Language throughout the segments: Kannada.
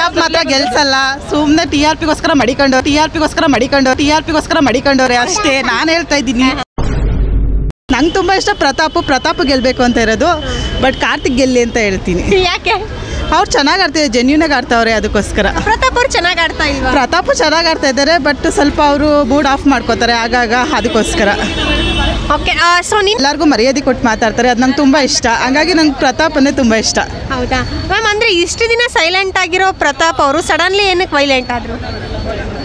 ಪ್ರತಾಪ್ ಮಾತ್ರ ಗೆಲ್ಸಲ್ಲ, ಸುಮ್ಮನೆ TRPಗೋಸ್ಕರ ಮಡಿಕೊಂಡವ್ರೆ ಅಷ್ಟೇ. ನಾನು ಹೇಳ್ತಾ ಇದ್ದೀನಿ, ನಂಗೆ ತುಂಬ ಇಷ್ಟ ಪ್ರತಾಪ್ ಗೆಲ್ಲಬೇಕು ಅಂತ ಇರೋದು. ಬಟ್ ಕಾರ್ತಿಕ್ ಗೆಲ್ಲಿ ಅಂತ ಹೇಳ್ತೀನಿ. ಯಾಕೆ? ಅವ್ರು ಚೆನ್ನಾಗಿ ಆಡ್ತಿದ್ದಾರೆ, ಜೆನ್ಯೂನಾಗಿ ಆಡ್ತಾವ್ರೆ, ಅದಕ್ಕೋಸ್ಕರ. ಪ್ರತಾಪ್ ಅವ್ರು ಚೆನ್ನಾಗಿ ಆಡ್ತಾ ಇಲ್ವಾ? ಪ್ರತಾಪ್ ಚೆನ್ನಾಗಿ ಆಡ್ತಾ ಇದ್ದಾರೆ, ಬಟ್ ಸ್ವಲ್ಪ ಅವರು ಮೂಡ್ ಆಫ್ ಮಾಡ್ಕೋತಾರೆ ಆಗಾಗ, ಅದಕ್ಕೋಸ್ಕರ. ಓಕೆ, ಸೊ ನೀನು ಎಲ್ಲರಿಗೂ ಮರ್ಯಾದೆ ಕೊಟ್ಟು ಮಾತಾಡ್ತಾರೆ, ಅದು ನಂಗೆ ತುಂಬ ಇಷ್ಟ. ಹಂಗಾಗಿ ನಂಗೆ ಪ್ರತಾಪ್ ಅಂದರೆ ತುಂಬ ಇಷ್ಟ. ಹೌದಾ ಮ್ಯಾಮ್? ಅಂದರೆ ಇಷ್ಟು ದಿನ ಸೈಲೆಂಟ್ ಆಗಿರೋ ಪ್ರತಾಪ್ ಅವರು ಸಡನ್ಲಿ ಏನಕ್ಕೆ ವೈಲೆಂಟ್ ಆದರು?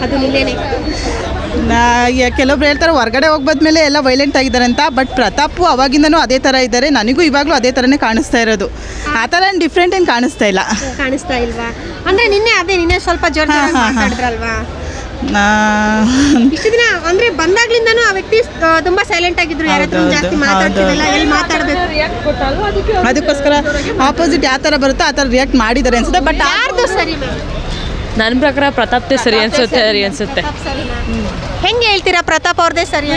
ಅದು ನಿನ್ನೇನೆ ಕೆಲವೊಬ್ರು ಹೇಳ್ತಾರೆ ಹೊರಗಡೆ ಹೋಗ್ಬದ್ಮೇಲೆ ಎಲ್ಲ ವೈಲೆಂಟ್ ಆಗಿದ್ದಾರೆ ಅಂತ. ಬಟ್ ಪ್ರತಾಪ್ ಅವಾಗಿಂದನೂ ಅದೇ ಥರ ಇದ್ದಾರೆ, ನನಗೂ ಇವಾಗಲೂ ಅದೇ ಥರನೇ ಕಾಣಿಸ್ತಾ ಇರೋದು. ಆ ಥರ ಏನು ಡಿಫ್ರೆಂಟ್ ಏನು ಕಾಣಿಸ್ತಾ ಇಲ್ವಾ? ಅಂದರೆ ನಿನ್ನೆ ಸ್ವಲ್ಪ ಜೋರ ಮಾತಾಡಿದ್ರಲ್ವಾ? ಇಷ್ಟು ದಿನ ಅಂದರೆ ಬಂದಾಗ್ಲಿಂದನೂ ಆ ವ್ಯಕ್ತಿ ತುಂಬ ಸೈಲೆಂಟ್ ಆಗಿದ್ರು, ಯಾರ ಹತ್ರ ಜಾಸ್ತಿ ಮಾತಾಡ್ತಿರಲಿಲ್ಲ, ಎಲ್ಲಿ ಮಾತಾಡಬೇಕು ಅದಕ್ಕೋಸ್ಕರ ಆಪೋಸಿಟ್ ಯಾವ ಥರ ಬರುತ್ತೋ ಆ ಥರ ರಿಯಾಕ್ಟ್ ಮಾಡಿದ್ದಾರೆ ಅನ್ಸುತ್ತೆ. ಬಟ್ ಯಾರ್ದು ಸರಿ ಮ್ಯಾಮ್? ನನ್ನ ಪ್ರಕಾರ ಪ್ರತಾಪ್ದೇ ಸರಿ ಅನ್ಸುತ್ತೆ. ಹೆಂಗೆ ಹೇಳ್ತೀರಾ ಪ್ರತಾಪ್ ಅವ್ರದೇ ಸರಿ?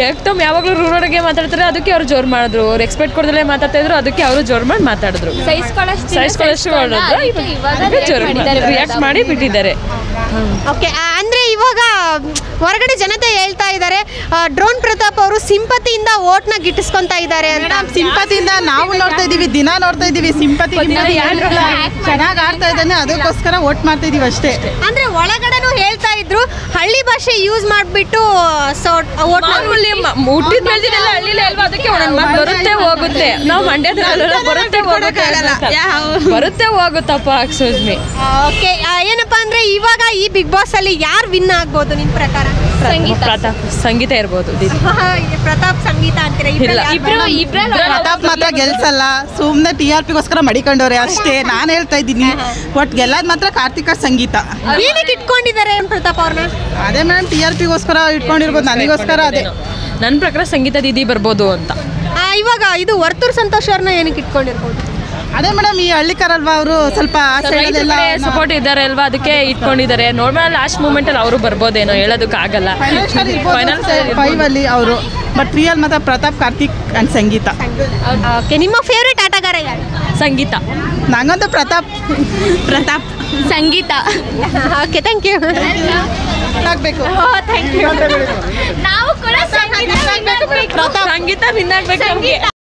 ಏಕ್ದಮ್ ಯಾವಾಗಲೂ ರೂಢಿಗೆ ಮಾತಾಡ್ತಾರೆ, ಅದಕ್ಕೆ ಅವ್ರು ಜೋರು ಮಾಡಿದ್ರು. ಅವ್ರು ಎಕ್ಸ್ಪೆಕ್ಟ್ ಕೊಡದಲ್ಲೇ ಮಾತಾಡ್ತಾ ಇದ್ರು, ಅದಕ್ಕೆ ಅವರು ಜೋರು ಮಾಡಿ ಮಾತಾಡಿದ್ರು. ಸಹಿಸ್ಕೊಳ್ಳೋಷ್ಟು ರಿಯಾಕ್ಟ್ ಮಾಡಿ ಬಿಟ್ಟಿದ್ದಾರೆ. ಓಕೆ, ಅಂದರೆ ಇವಾಗ ಹೊರಗಡೆ ಜನತೆ ಹೇಳ್ತಾ ಇದ್ದಾರೆ ಡ್ರೋನ್ ಪ್ರತಾಪ್ ಅವರು ಸಿಂಪತಿಯಿಂದ ಓಟ್ನ ಗಿಟ್ಟಿಸ್ಕೊಂತಾ ಇದ್ದಾರೆ ಅಂತ. ಸಿಂಪತಿಯಿಂದ ನಾವು ನೋಡ್ತಾ ಇದೀವಿ, ದಿನ ನೋಡ್ತಾ ಇದೀವಿ. ಸಿಂಪತಿ ಚೆನ್ನಾಗಿ ಆಡ್ತಾ ಇದ್ದಾನೆ, ಅದಕ್ಕೋಸ್ಕರ ಓಟ್ ಮಾಡ್ತಾ ಇದೀವಿ ಅಷ್ಟೇ. ಅಂದ್ರೆ ಒಳಗಡೆನೂ ಹೇಳ್ತಾ ಇದ್ರು ಹಳ್ಳಿ ಭಾಷೆ ಯೂಸ್ ಮಾಡಿಬಿಟ್ಟು ಹುಟ್ಟಿದ ಬೆಳೆದಿದ್ದೆಲ್ಲ ಹಳ್ಳಿಲೇ ಅಲ್ವಾ, ಅದಕ್ಕೆ ಬರುತ್ತೆ ಹೋಗುತ್ತೆ. ನಾವು ಮಂಡ್ಯದಲ್ಲ, ಬರುತ್ತೆ ಹೋಗುತ್ತಪ್ಪ ಅಕ್ಸೋಜ್ಮಿ. ಓಕೆ, ಏನಪ್ಪಾ ಅಂದ್ರೆ ಇವಾಗ ಈ ಬಿಗ್ ಬಾಸ್ ಅಲ್ಲಿ ಯಾರು ವಿನ್ ಆಗ್ಬೋದು ನಿಮ್ ಪ್ರಕಾರ? ಸಂಗೀತ ಇರ್ಬೋದು. ಪ್ರತಾಪ್ ಸಂಗೀತ ಅಂತೀರಾ? ಪ್ರತಾಪ್ ಮಾತ್ರ ಗೆಲ್ಸಲ್ಲ, ಸುಮ್ಮನೆ TRPಗೋಸ್ಕರ ಮಡಿಕೊಂಡವ್ರೆ ಅಷ್ಟೇ. ನಾನು ಹೇಳ್ತಾ ಇದ್ದೀನಿ, ಒಟ್ಟು ಗೆಲ್ಲದ್ ಮಾತ್ರ ಕಾರ್ತಿಕ್ ಸಂಗೀತ. ಏನಕ್ಕೆ ಇಟ್ಕೊಂಡಿದ್ದಾರೆ ಪ್ರತಾಪ್ ಅವ್ರನ್ನ? ಅದೇ ಮೇಡಮ್, TRPಗೋಸ್ಕರ ಇಟ್ಕೊಂಡಿರ್ಬೋದು. ನನಗೋಸ್ಕರ ಅದೇ ನನ್ನ ಪ್ರಕಾರ ಸಂಗೀತ ದೀದಿ ಬರ್ಬೋದು ಅಂತ. ಇವಾಗ ಇದು ವರ್ತೂರ್ ಸಂತೋಷ್ ಅವ್ರನ್ನ ಏನಕ್ಕೆ ಇಟ್ಕೊಂಡಿರ್ಬೋದು? ಅದೇ ಮೇಡಮ್, ಈ ಹಳ್ಳಿಕಾರಲ್ವಾ, ಅವರು ಸ್ವಲ್ಪ ಸಪೋರ್ಟ್ ಇದ್ದಾರೆ ಅಲ್ವಾ, ಅದಕ್ಕೆ ಇಟ್ಕೊಂಡಿದ್ದಾರೆ. ನೋಡ್ಮೇಲೆ ಲಾಸ್ಟ್ ಮೂಮೆಂಟ್ ಅಲ್ಲಿ ಅವರು ಬರ್ಬೋದೇನೋ, ಹೇಳೋದಕ್ಕಾಗಲ್ಲ. ಫೈನಲ್ 5 ಅಲ್ಲಿ ಅವರು. ಬಟ್ ರಿಯಲ್ ಮಾತ್ರ ಪ್ರತಾಪ್, ಕಾರ್ತಿಕ್ ಅಂಡ್ ಸಂಗೀತ. ಓಕೆ, ನಿಮ್ಮ ಫೇವ್ರೇಟ್ ಆಟಗಾರ ಯಾರು? ಸಂಗೀತ. ನಂಗಂತೂ Pratap Sangeetha. Okay, thank you. ಆಗ್ಬೇಕು. Thank you. ನಾವು ಕೂಡ ಸಂಗೀತ ವಿನ್ ಆಗ್ಬೇಕು.